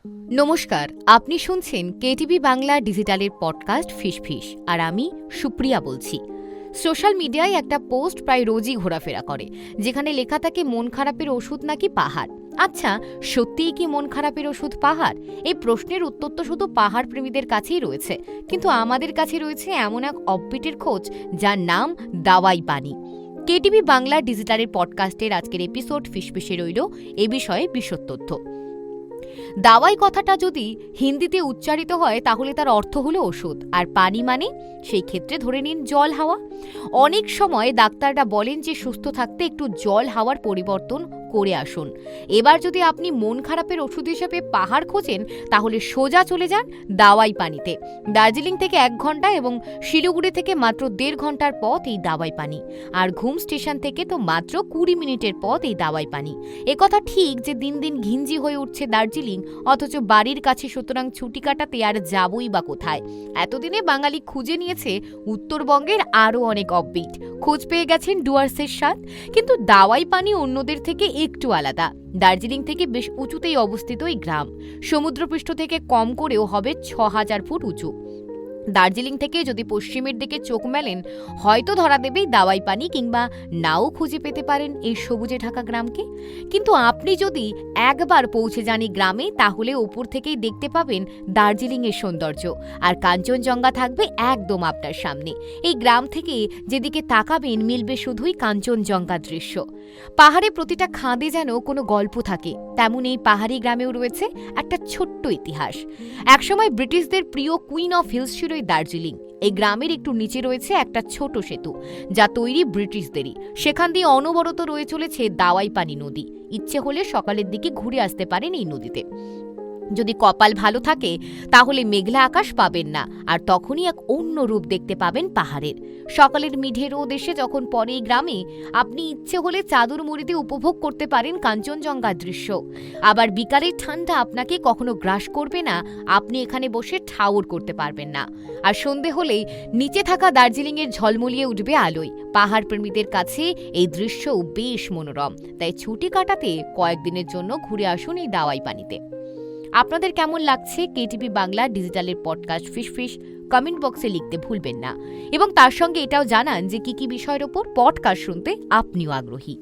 নমস্কার, আপনি শুনছেন কেটিভি বাংলা ডিজিটালের পডকাস্ট ফিসফিস, আর আমি সুপ্রিয়া বলছি। সোশ্যাল মিডিয়ায় একটা পোস্ট প্রায় রোজই ঘোরাফেরা করে, যেখানে লেখা থাকে মন খারাপের ওষুধ নাকি পাহাড়। আচ্ছা, সত্যিই কি মন খারাপের ওষুধ পাহাড়? এই প্রশ্নের উত্তর তো শুধু পাহাড় প্রেমীদের কাছেই রয়েছে, কিন্তু আমাদের কাছে রয়েছে এমন এক অফবিটের খোঁজ যার নাম দাওয়াই পানি। কেটিভি বাংলা ডিজিটালের পডকাস্টের আজকের এপিসোড ফিসফিসে রইল এ বিষয়ে বিশদ তথ্য। দাওয়াই কথাটা যদি হিন্দিতে উচ্চারিত হয় তাহলে তার অর্থ হলো ওষুধ, আর পানি মানে সেই ক্ষেত্রে ধরে নিন জল হাওয়া। অনেক সময় ডাক্তাররা বলেন যে সুস্থ থাকতে একটু জল হাওয়ার পরিবর্তন করে আসুন। এবার যদি আপনি মন খারাপের ওষুধ হিসেবে পাহাড় খোঁজেন তাহলে সোজা চলে যান দাওয়াই পানিতে। দার্জিলিং থেকে 1 ঘন্টা এবং শিলিগুড়ি থেকে মাত্র 1.5 ঘন্টার পথ এই দাওয়াই পানি, আর ঘুম স্টেশন থেকে তো মাত্র 20 মিনিটের পথ এই দাওয়াই পানি। একথা ঠিক যে দিন দিন ঘিঞ্জি হয়ে উঠছে দার্জিলিং, অথচ বাড়ির কাছে, সুতরাং ছুটি কাটাতে আর যাবই বা কোথায়। এতদিনে বাঙালি খুঁজে নিয়েছে উত্তরবঙ্গের আরও অনেক অফবিট, খোঁজ পেয়ে গেছেন ডুয়ার্সের স্বাদ। কিন্তু দাওয়াই পানি অন্যদের থেকে একটু আলাদা। দার্জিলিং থেকে বেশ উঁচুতেই অবস্থিত এই গ্রাম, সমুদ্রপৃষ্ঠ থেকে কম করেও হবে 6000 ফুট উঁচু। দার্জিলিং থেকে যদি পশ্চিমের দিকে চোখ মেলেন হয়তো ধরা দেবেই দাওয়াই পানি, কিংবা নাও খুঁজে পেতে পারেন এই সবুজে ঢাকা গ্রামকে। কিন্তু আপনি যদি একবার পৌঁছে যান এই গ্রামে তাহলে ওপর থেকেই দেখতে পাবেন দার্জিলিংয়ের সৌন্দর্য, আর কাঞ্চনজঙ্ঘা থাকবে একদম আপনার সামনে। এই গ্রাম থেকে যেদিকে তাকাবেন মিলবে শুধুই কাঞ্চনজঙ্ঘা দৃশ্য। পাহাড়ে প্রতিটা খাদে যেন কোনো গল্প থাকে, তেমন এই পাহাড়ি গ্রামেও রয়েছে একটা ছোট্ট ইতিহাস। একসময় ব্রিটিশদের প্রিয় কুইন অফ হিলস ছিল এই দার্জিলিং। এই গ্রামের একটু নিচে রয়েছে একটা ছোট সেতু, যা তৈরি ব্রিটিশদেরই। সেখান দিয়ে অনবরত রয়ে চলেছে দাওয়াই পানি নদী। ইচ্ছে হলে সকালের দিকে ঘুরে আসতে পারেন এই নদীতে। যদি কপাল ভালো থাকে তাহলে মেঘলা আকাশ পাবেন না, আর তখনই এক অন্য রূপ দেখতে পাবেন পাহাড়ের। সকালের মিঢে রোদ এসে যখন পরে এই গ্রামে, আপনি ইচ্ছে হলে চাদর মুড়িতে উপভোগ করতে পারেন কাঞ্চনজঙ্ঘার দৃশ্য। আবার বিকালের ঠান্ডা আপনাকে কখনো গ্রাস করবে না, আপনি এখানে বসে ঠাউর করতে পারবেন না। আর সন্ধে হলেই নিচে থাকা দার্জিলিংয়ের ঝলমলিয়ে উঠবে আলোয়। পাহাড় প্রেমীদের কাছে এই দৃশ্যও বেশ মনোরম, তাই ছুটি কাটাতে কয়েকদিনের জন্য ঘুরে আসুন এই দাওয়াই পানিতে। আপনাদের কেমন লাগছে কেটিভি বাংলা ডিজিটালের পডকাস্ট ফিসফিস? কমেন্ট বক্সে লিখতে ভুলবেন না, এবং তার সঙ্গে এটাও জানান যে কি কি বিষয়ের ওপর পডকাস্ট শুনতে আপনিও আগ্রহী।